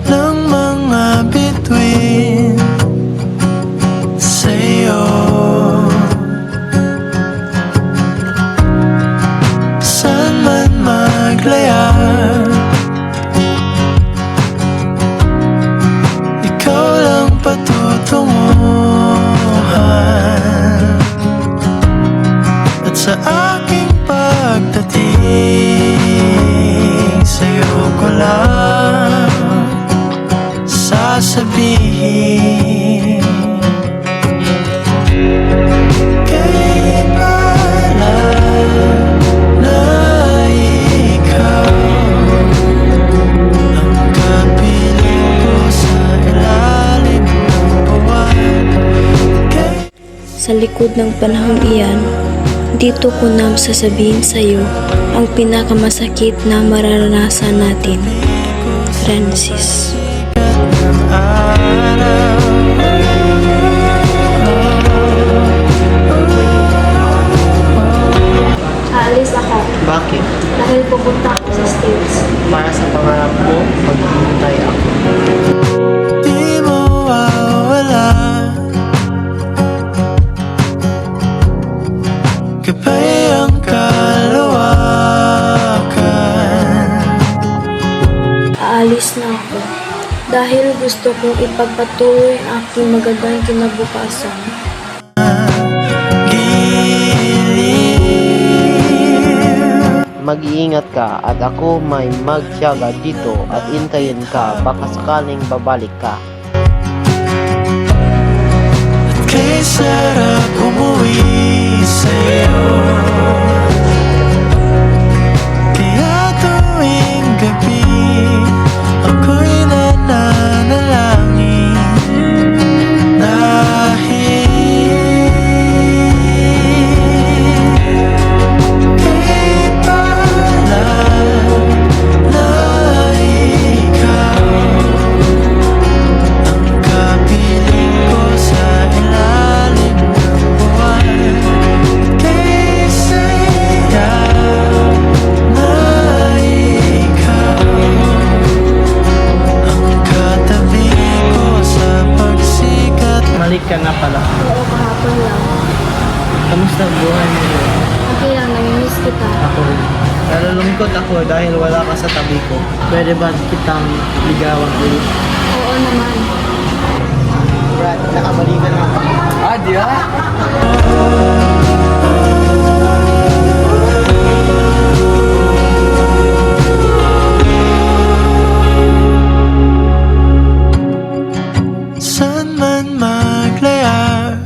ng mga bituin sa'yo. Saan man maglayag, ikaw lang patutunguhan. At sa aking pagdating, sa'yo ko lang sasabihin. Kay pala na ikaw ang kapiling ko sa ilalim ng buwan. Sa likod ng panahong iyan, dito ko na sasabihin sa'yo ang pinakamasakit na mararanasan natin. Francis. Aalis ako Bakit? dahil pupunta ako sa States. Para sa pangarap mo, maghihintay ako. Di mawawala gabay ang kalawakan. Aalis na ako dahil gusto kong ipagpatuloy ang aking magandang kinabukasan. Mag-iingat ka at ako may magtiyaga dito at intayin ka baka sakaling babalik ka. At kay sarap umuwi sa'yo, kaya tuwing gabi ako'y nananalangin dahil kay pala na ikaw ang kapiling ko sa ilalim ng buwan. Kay saya na ikaw ang katabi ko sa pagsikat. Malik ka nga pala. Oo, kahapon lang. Kamusta ang buhay mo ngayon? Okay lang, namimiss kita. Ako rin. Nalulungkot ako dahil wala ka sa tabi ko. Pwede ba kitang ligawan ulit? Oo naman. Brad, nakabalikan na ako. Ah, di ba? Saan man maglayag,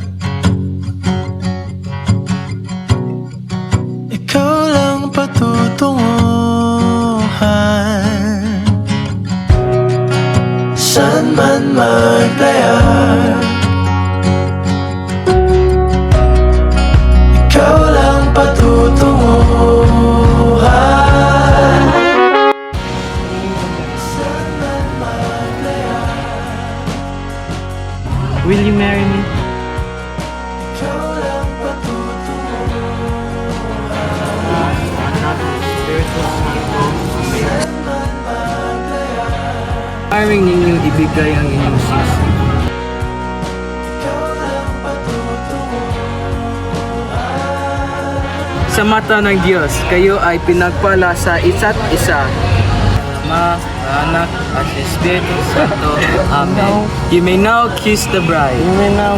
ikaw lang patutunguhan. Saan man maglayag, ikaw lang patutunguhan. Saan man maglayag, Will you marry me? ikaw lang patutunguhan. Saan man maglayag, Hiring ninyong ibigay ang inyong sisi. ikaw lang patutunguhan. Sa mata ng Diyos, kayo ay pinagpala sa isa't isa. Ama, Anak, at Espiritu Santo. Amen. You may now kiss the bride. You may now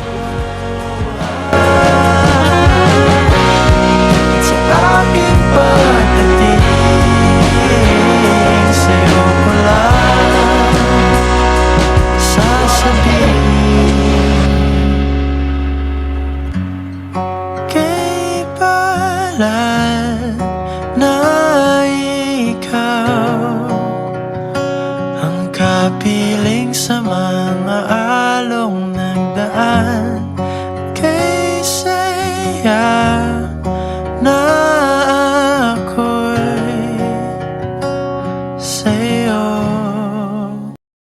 Sa aking pagdating, sa'yo ko lang sasabihin. Kay pala na ikaw ang kapiling sa mga